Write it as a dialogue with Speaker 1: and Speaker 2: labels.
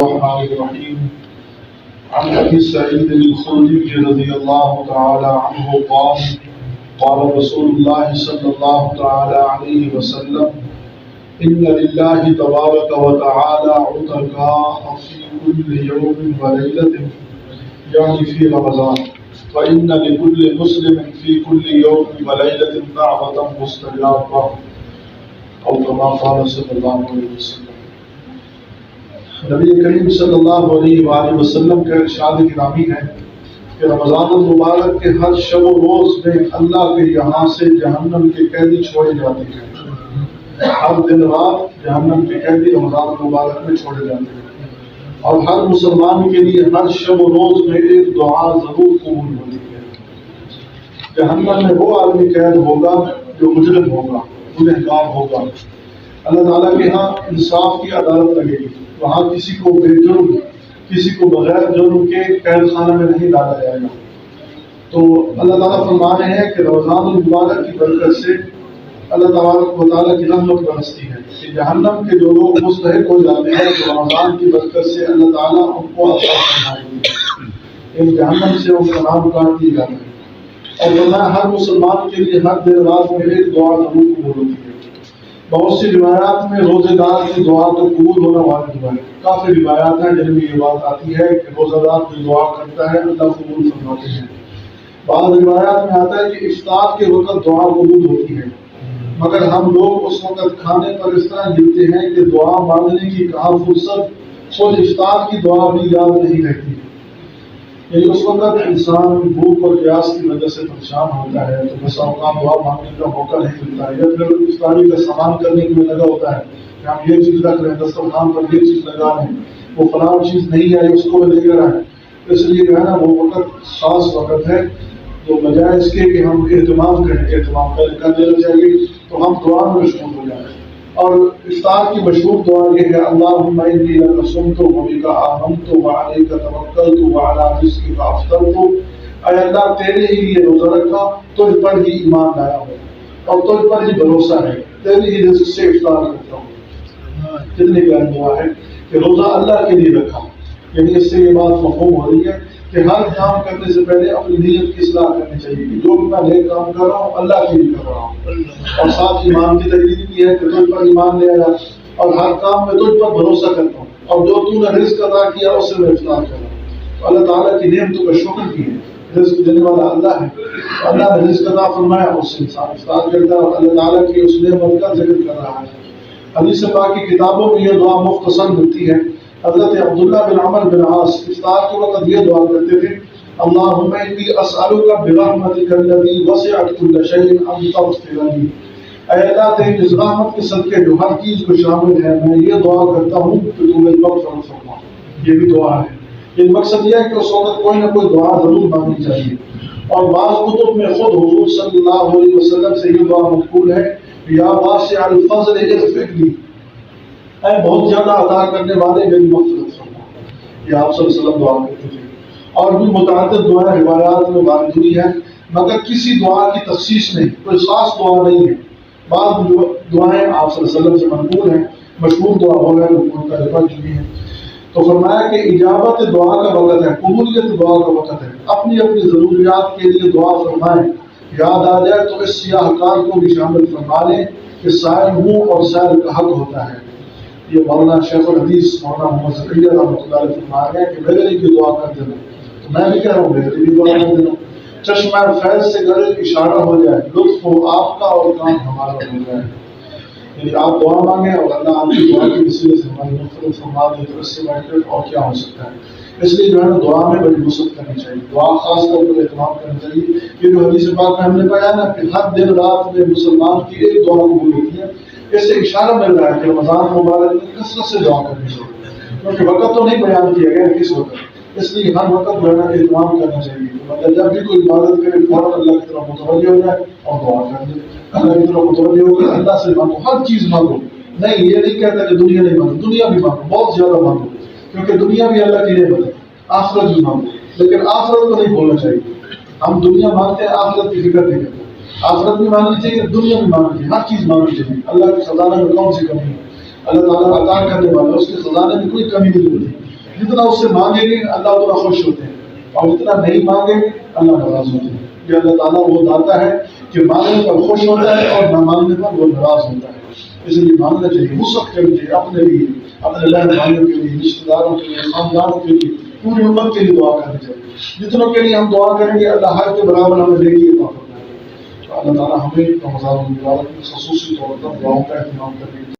Speaker 1: الرحمن الرحيم عن أبي سعيد الخدري رضي الله تعالى عنه قال قال رسول الله صلى الله تعالى عليه وسلم إن لله تبارك وتعالى عتقاء في كل يوم وليلة يعني في رمضان وإن لكل مسلم في كل يوم وليلة دعوة مستجابة أو كما قال صلى الله عليه وسلم۔ نبی کریم صلی اللہ علیہ وآلہ وسلم کا ارشاد گرامی ہے کہ رمضان المبارک کے ہر شب و روز میں اللہ کے یہاں سے جہنم کے قیدی چھوڑے جاتے ہیں۔ ہر دن رات جہنم کے قیدی رمضان المبارک میں چھوڑے جاتے ہیں، اور ہر مسلمان کے لیے ہر شب و روز میں ایک دعا ضرور قبول ہوتی ہے۔ جہنم میں وہ آدمی قید ہوگا جو مجرم ہوگا، گنہگار ہوگا۔ اللہ تعالیٰ کے ہاں انصاف کی عدالت لگے گی، وہاں کسی کو بے جرم، کسی کو بغیر جرم کے قید خانہ میں نہیں ڈالا جائے گا۔ تو اللہ تعالیٰ فرما رہے ہیں کہ رمضان المبارک کی برکت سے اللہ تبارک و تعالیٰ کی رحمت برستی ہے کہ جہنم کے جو لوگ مستحق ہو جاتے ہیں تو رمضان کی برکت سے اللہ تعالیٰ ان کو عطا فرمائیں گے، ان جہنم سے ان کا نام کاٹ دیے جاتے ہیں۔ اور فرمایا ہر مسلمان کے لیے ہر دن رات میں ایک دعا ضرور قبول ہوتی ہے۔ بہت سی روایات میں روزے دار کی دعا تو قبول ہونا واجب ہے۔ کافی روایات ہیں جن میں یہ بات آتی ہے کہ روزہ دار جو دعا کرتا ہے اللہ قبول فرماتے ہیں۔ بعض روایات میں آتا ہے کہ افطار کے وقت دعا قبول ہوتی ہے، مگر ہم لوگ اس وقت کھانے پر اس طرح گرتے ہیں کہ دعا مانگنے کی کہاں فرصت، خود افطار کی دعا بھی یاد نہیں رہتی۔ یعنی اس وقت انسان بھوک اور پیاس کی وجہ سے پریشان ہوتا ہے تو بس اوقات دعا مانگنے کا موقع نہیں ملتا ہے، یا پھر افطاری کا سامان کرنے کے لیے لگا ہوتا ہے کہ ہم یہ چیز رکھ رہے ہیں، دسترخوان پر یہ چیز لگا رہے ہیں، وہ فلاں چیز نہیں آئی اس کو لے کر آئے۔ اس لیے جو ہے نا وہ وقت خاص وقت ہے، جو بجائے اس کے کہ ہم اہتمام کریں، اہتمام کر دینا چاہیے تو ہم دعا میں مشغول ہو جائیں۔ اور افطار کی مشہور دعا یہ ہے اللہم انی لک صمت وبک آمنت وعلیک توکلت وعلی رزقک افطرت۔ اے اللہ تیرے ہی لیے روزہ رکھا، تجھ پر ہی ایمان لایا ہوں اور تجھ پر ہی بھروسہ ہے، تیرے ہی رزق سے افطار کرتا ہوں۔ کتنی پیاری دعا ہے کہ روزہ اللہ کے لیے رکھا۔ یعنی اس سے یہ بات مفہوم ہو رہی ہے کہ ہر کام کرنے سے پہلے اپنی نیت کی اصلاح کرنی چاہیے کہ جو بھی میں نیک کام کر رہا ہوں اللہ کے لیے کر رہا ہوں، اور ساتھ ایمان کی تجدید کی ہے کہ تجھ پر ایمان لے آیا اور ہر کام میں تجھ پر بھروسہ کرتا ہوں، اور جو تو نے رزق عطا کیا اس سے میں افطار کر رہا ہوں۔ تو اللہ تعالیٰ کی نعمتوں کا شکر کیے، رزق دینے والا اللہ ہے، اللہ نے رزق عطا فرمایا، اس سے انسان افطار کرتا ہے اور اللہ تعالیٰ کی اس نعمت کا ذکر کر رہا ہے۔ حدیث پاک کی کتابوں میں یہ دعا مختصر ملتی ہے۔ حضرت عبداللہ بن عمر بن عاص افطار کے وقت یہ دعا کرتے تھے اللہم انی اسألک برحمتک الذی وسعت کل شیء ان تغفر لی۔ اے اللہ تیری اس رحمت کے صدقے جو ہر چیز کو شامل ہے میں یہ دعا کرتا ہوں کہ تو میری مغفرت فرما۔ یہ بھی دعا ہے۔ یہ مقصد یہ ہے کہ اس وقت کوئی نہ کوئی دعا ضرور مانگنی چاہیے، اور بعض کتب میں خود حضور صلی اللہ علیہ وسلم سے یہ دعا منقول ہے یا واسع الفضل اغفر لی، اے بہت زیادہ عطا کرنے والے میری مغفرت فرما۔ یہ آپ صلی اللہ علیہ وسلم دعا کرتے تھے۔ اور بھی متعدد دعائیں روایات میں وارد ہوئی ہیں، مگر کسی دعا کی تخصیص نہیں، کوئی خاص دعا نہیں ہے۔ بعض دعائیں آپ صلی اللہ علیہ وسلم سے منقول ہیں، مشہور دعا ہو گئے ان کا رفع چکی ہیں۔ تو فرمایا کہ اجابت دعا کا وقت ہے، قبولیت دعا کا وقت ہے، اپنی اپنی ضروریات کے لیے دعا فرمائیں۔ یاد آ جائے تو اس سیاہ کار کو بھی شامل فرما لیں کہ سائل ہوں اور سائل کا حق ہوتا ہے۔ یہ مولانا شیخ الحدیث مولانا محمد زکریا رحمۃ اللہ علیہ فرما رہے ہیں کہ میرے لیے بھی دعا کر دینا، تو میں بھی کہہ رہا ہوں میرے لیے بھی دعا کر دینا۔ چشمہ فیض سے گر اشارہ ہو جائے، لطف ہو آپ کا اور کام ہمارا ہو جائے۔ یعنی آپ دعا مانگیں اور اللہ آپ کی دعا کے وسیلے سے ہماری مختلف فرما دے تو اس سے بڑھ کر اور کیا ہو سکتا ہے۔ اس لیے جو ہے نا دعا میں بڑی وسعت کرنی چاہیے، دعا خاص طور پر اہتمام کرنا چاہیے۔ یہ جو حدیث پاک میں ہم نے پڑھا نا کہ ہر دن رات میں مسلمان کی ایک دعا قبول ہوتی ہے، اس سے اشارہ مل رہا ہے کہ رمضان مبارک میں کثرت سے دعا کرنی چاہیے، کیونکہ وقت تو نہیں بیان کیا گیا کس وقت، اس لیے ہر وقت جو ہے نا اہتمام کرنا چاہیے۔ مطلب جب بھی کوئی عبادت کرے فوراً اللہ کی طرف متوجہ ہو جائے اور دعا کر دے، اللہ کی طرف متوجہ ہو کر اللہ سے مانگو، ہر چیز مانگو۔ نہیں یہ نہیں کہتا کہ دنیا نہیں مانگو، دنیا بھی مانگو، بہت زیادہ مانگو، کیونکہ دنیا بھی اللہ کی نعمت ہے، آخرت بھی مانگو، لیکن آخرت کو نہیں بھولنا چاہیے۔ ہم دنیا مانگتے ہیں، آخرت کی فکر نہیں کرتے۔ آخرت بھی مانگنی چاہیے، دنیا بھی مانگنی چاہیے، ہر چیز مانگنی چاہیے۔ اللہ کے خزانہ میں کون سی کمی ہے؟ اللہ تعالیٰ عطا کرنے والا، اس کے خزانے میں کوئی کمی نہیں ہوتی. جتنا اس سے مانگیں گے اللہ اتنا خوش ہوتے ہیں، اور جتنا نہیں مانگیں گے اللہ ناراض ہوتے ہیں. یہ اللہ تعالیٰ وہ داتا ہے کہ مانگنے پر خوش ہوتا ہے اور نہ مانگنے پر وہ ناراض ہوتا ہے. اس لیے مانگنا چاہیے، وسعت کرنی چاہیے اپنے لیے، اپنے بہن بھائیوں کے لیے، رشتے داروں کے لیے، خاندانوں کے لیے، پوری امت کے لیے دعا کرنی چاہیے. جتنوں کے لیے ہم دعا کریں گے اللہ ہر کے برابر ہمیں نیکی عطا فرمائے گا. تو اللہ تعالیٰ ہمیں رمضان المبارک میں خصوصی طور پر دعاؤں کا اہتمام کرنے